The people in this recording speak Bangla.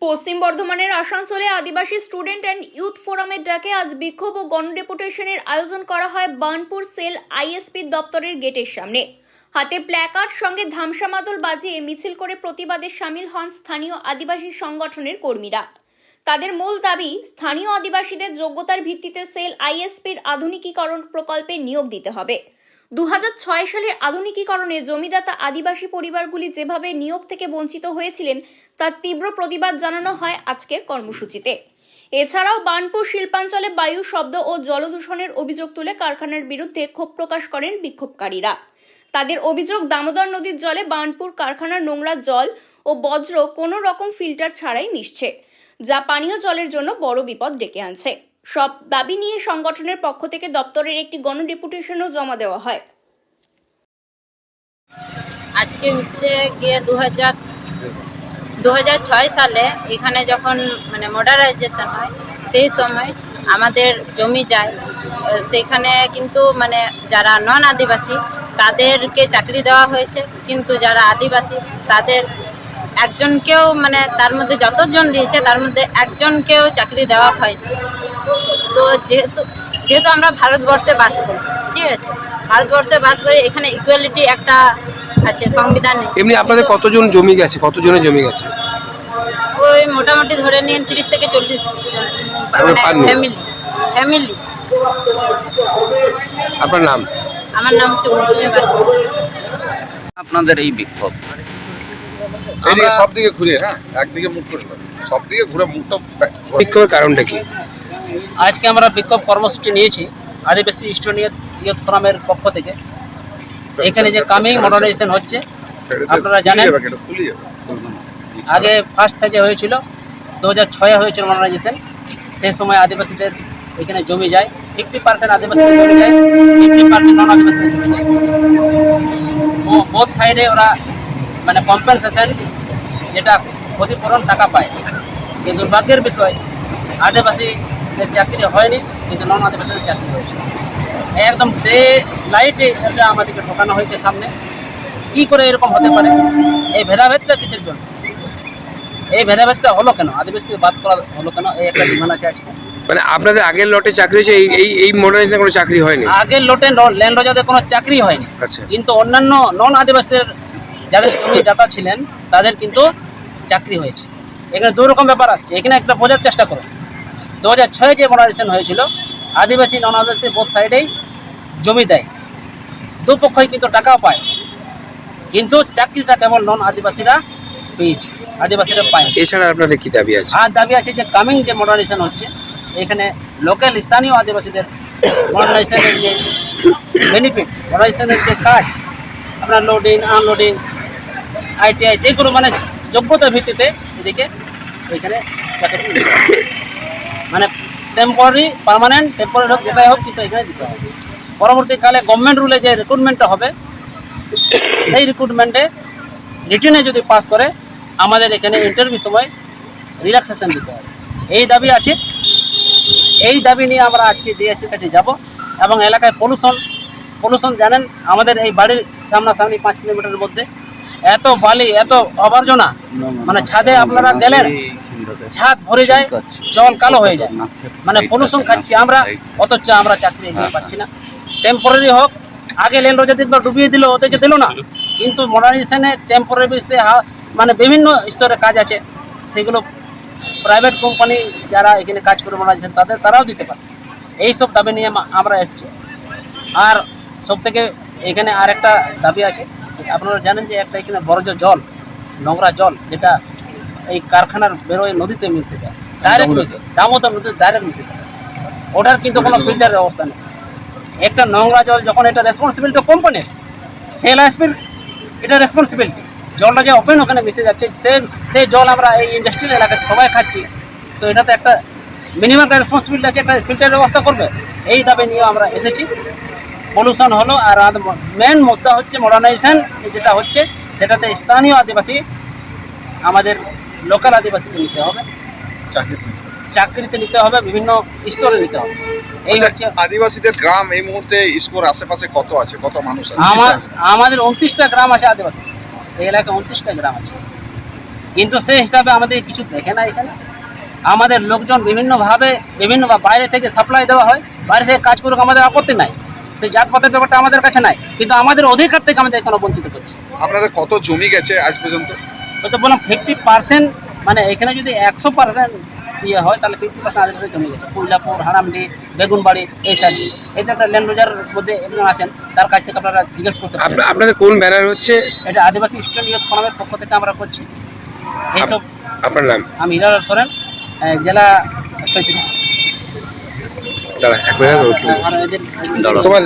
পশ্চিম বর্ধমানের আসানসোলে আদিবাসী স্টুডেন্ট অ্যান্ড ইউথ ফোরামের ডাকে আজ বিক্ষোভ ও গণডেপুটেশনের আয়োজন করা হয় বার্নপুর সেল আইএসপি দপ্তরের গেটের সামনে। হাতে প্ল্যাকার্ড সঙ্গে ধামসা মাদল বাজিয়ে মিছিল করে প্রতিবাদে সামিল হন স্থানীয় আদিবাসী সংগঠনের কর্মীরা। তাদের মূল দাবি, স্থানীয় আদিবাসীদের যোগ্যতার ভিত্তিতে সেল আইএসপির আধুনিকীকরণ প্রকল্পে নিয়োগ দিতে হবে। 2006 সালের আধুনিকীকরণে জমিদাতা আদিবাসী পরিবারগুলি যেভাবে নিয়োগ থেকে বঞ্চিত হয়েছিলেন তার তীব্র প্রতিবাদ জানানো হয় আজকের কর্মসূচিতে। এছাড়াও বার্নপুর শিল্পাঞ্চলে বায়ু, শব্দ ও জলদূষণের অভিযোগ তুলে কারখানার বিরুদ্ধে ক্ষোভ প্রকাশ করেন বিক্ষোভকারীরা। তাদের অভিযোগ, দামোদর নদীর জলে বার্নপুর কারখানার নোংরা জল ও বজ্র কোনো রকম ফিল্টার ছাড়াই মিশছে, যা পানীয় জলের জন্য বড় বিপদ ডেকে আনছে। সব দাবি নিয়ে সংগঠনের পক্ষ থেকে দপ্তরের একটি গণডেপুটেশনও জমা দেওয়া হয়। আজকে হচ্ছে গিয়ে 2006 সালে এখানে যখন মডার্নাইজেশন হয়, সেই সময় আমাদের জমি যায়, সেখানে কিন্তু যারা নন আদিবাসী তাদেরকে চাকরি দেওয়া হয়েছে, কিন্তু যারা আদিবাসী তাদের একজনকেও তার মধ্যে যতজন দিয়েছে তার মধ্যে একজনকেও চাকরি দেওয়া হয়নি। তো যেহেতু আমরা ভারতবর্ষে বাস করি, ঠিক আছে, ভারতবর্ষে বাস করি, এখানে ইকুয়ালিটি একটা আছে সংবিধানে। এমনি আপনাদের কতজন জমি গেছে, কতজনের জমি গেছে? ওই মোটামুটি ধরে নিন 30 থেকে 40 ফ্যামিলি। আপনার নাম? আমার নাম হচ্ছে মৌসুমী বাসী। আপনাদের এই বিক্ষোভ এদিকে সব দিকে ঘুরে, একদিকে মুখ করে সব দিকে ঘুরে মুখটা। বিক্ষোভের কারণটা কি? আজকে আমরা বিক্ষোভ কর্মসূচি নিয়েছি আদিবাসী স্টুডেন্ট ইউথ ফোরামের পক্ষ থেকে। এখানে যে কামিং মডার্নাইজেশন হচ্ছে, আপনারা জানেন আগে ফার্স্ট ফেজে হয়েছিল, 2006 হয়েছিল মডার্নাইজেশন। সেই সময় আদিবাসীদের এখানে জমি যায়, 50% আদিবাসীদের জমি যায়, 50% নন আদিবাসীদের জমি যায়। বোথ সাইডে ওরা কম্পেনসেশন, যেটা ক্ষতিপূরণ টাকা পায়। কিন্তু দুর্ভাগ্যের বিষয়, আদিবাসীদের চাকরি হয়নি, কিন্তু নন আদিবাসীদের চাকরি হয়েছে। একদম ডে লাইটে এটা আমাদেরকে ঠকানো হয়েছে সামনে। কী করে এরকম হতে পারে? এই ভেদাভেদটা কিসের জন্য? এই ভেদাভেদটা হলো কেন? আদিবাসীদের বাদ করা হলো কেন? এই একটা ডিমান্ড আছে আজকে। আপনাদের আগের লটে চাকরি হয়েছে, এই মডার্নাইজেশনে কোনো চাকরি হয়নি? আগের লটে ল্যান্ড রজাদের কোনো চাকরি হয়নি, কিন্তু অন্যান্য নন আদিবাসীদের যাদের জমি দাতা ছিলেন তাদের কিন্তু চাকরি হয়েছে। এখানে দু রকম ব্যাপার আসছে। এখানে একটা বোঝার চেষ্টা করুন, 2006 যে মডার্নাইজেশন হয়েছিল, আদিবাসী নন আদিবাসী বোথ সাইডেই জমি দেয়, দুপক্ষই কিন্তু টাকাও পায়, কিন্তু চাকরিটা কেবল নন আদিবাসীরা পেয়েছে, আদিবাসীরা পায়। এছাড়া আপনাদের কি দাবি আছে? আর দাবি আছে যে কামিং যে মডার্নাইজেশন হচ্ছে, এখানে লোকাল স্থানীয় আদিবাসীদের মডার্নাইজেশনের যে বেনিফিট, মডার্নাইজেশনের যে কাজ, আপনার লোডিং আনলোডিং, ITI, যেগুলো যোগ্যতার ভিত্তিতে এদিকে এখানে চাকরি টেম্পোরারি, পার্মানেন্ট, টেম্পোরারি হোক যেটাই হোক, কিন্তু এখানে দিতে হবে। পরবর্তীকালে গভর্নমেন্ট রুলে যে রিক্রুটমেন্টটা হবে, সেই রিক্রুটমেন্টে রিটেনে যদি পাস করে আমাদের এখানে ইন্টারভিউ সময় রিল্যাক্সেশন দিতে হবে। এই দাবি আছে। এই দাবি নিয়ে আমরা আজকে ডিএসসির কাছে যাব। এবং এলাকায় পলিউশন জানেন, আমাদের এই বাড়ির সামনাসামনি 5 কিলোমিটারের মধ্যে এত বালি, এত আবর্জনা, ছাদে আপনারা গেলেন ছাদ ভরে যায়, জল কালো হয়ে যায়, পলিউশন খাচ্ছি আমরা, অথচ আমরা চাকরি এখানে পাচ্ছি না। টেম্পোরারি হোক, আগে ল্যান্ড রজাদের ডুবিয়ে দিল, ওদেরকে দিল না, কিন্তু মডার্নাইজেশনে টেম্পোরারি বিভিন্ন স্তরে কাজ আছে, সেগুলো প্রাইভেট কোম্পানি যারা এখানে কাজ করে মডার্নাইজেশন তারাও দিতে পারে। এইসব দাবি নিয়ে আমরা এসেছি। আর সব থেকে এখানে আর একটা দাবি আছে, আপনারা জানেন যে একটা এখানে বর্জ্য জল, নোংরা জল, যেটা এই কারখানার বেরোয় নদীতে মিশে যায়, ডাইরেক্ট মিশে, দামোদর নদীতে ডাইরেক্ট মিশে যায়। ওটার কিন্তু কোনো ফিল্টারের ব্যবস্থা নেই। একটা নোংরা জল যখন, এটা রেসপন্সিবিলিটি কোম্পানির, সেল আইএসপির এটা রেসপন্সিবিলিটি। জলটা যে ওপেন ওখানে মিশে যাচ্ছে, সেই জল আমরা এই ইন্ডাস্ট্রিয়াল এলাকায় সবাই খাচ্ছি। তো এটাতে একটা মিনিমাম একটা রেসপন্সিবিলিটি আছে, একটা ফিল্টারের ব্যবস্থা করবে। এই দাবি নিয়ে আমরা এসেছি। পলিউশন হলো, আর মেন মুদ্দা হচ্ছে মডার্নাইজেশন যেটা হচ্ছে, সেটাতে স্থানীয় আদিবাসী, আমাদের লোকাল আদিবাসীকে নিতে হবে, চাকরিতে নিতে হবে, বিভিন্ন স্তরে নিতে হবে। এই হচ্ছে আদিবাসীদের গ্রাম। এই মুহূর্তে স্কোর আশেপাশে কত আছে, কত মানুষ আছে? আমাদের 29টা গ্রাম আছে আদিবাসী। এই এলাকায় 29টা গ্রাম আছে, কিন্তু সেই হিসাবে আমাদের কিছু দেখে না এখানে। আমাদের লোকজন বিভিন্ন বাইরে থেকে সাপ্লাই দেওয়া হয়, বাইরে থেকে কাজ করুক, আমাদের আপত্তি নাই, সেই জাতপাতের ব্যাপারটা আমাদের কাছে নাই, কিন্তু আমাদের অধিকার থেকে আমাদের এখনো বঞ্চিত করছে। আপনাদের কত জমি গেছে আজ পর্যন্ত? ওই তো বললাম 50%, মানে এখানে যদি 100% ইয়ে হয় তাহলে 50% আদিবাসী জমি গেছে। কুইলাপুর, হারামডি, বেগুনবাড়ি, এই সাইড। এটা একটা ল্যান্ড রোজার মধ্যে একজন আছেন, তার কাছ থেকে আপনারা জিজ্ঞেস করতে পারেন। আপনাদের কোন ব্যানার হচ্ছে? এটা আদিবাসী স্টুডেন্ট ইউথ ফোরামের পক্ষ থেকে আমরা করছি এইসব। আপনার নাম? আমি হিরালাল সোরেন, জেলা প্রেসিডেন্ট। দাঁড়া, এক মিনিট। আর এদের তোমার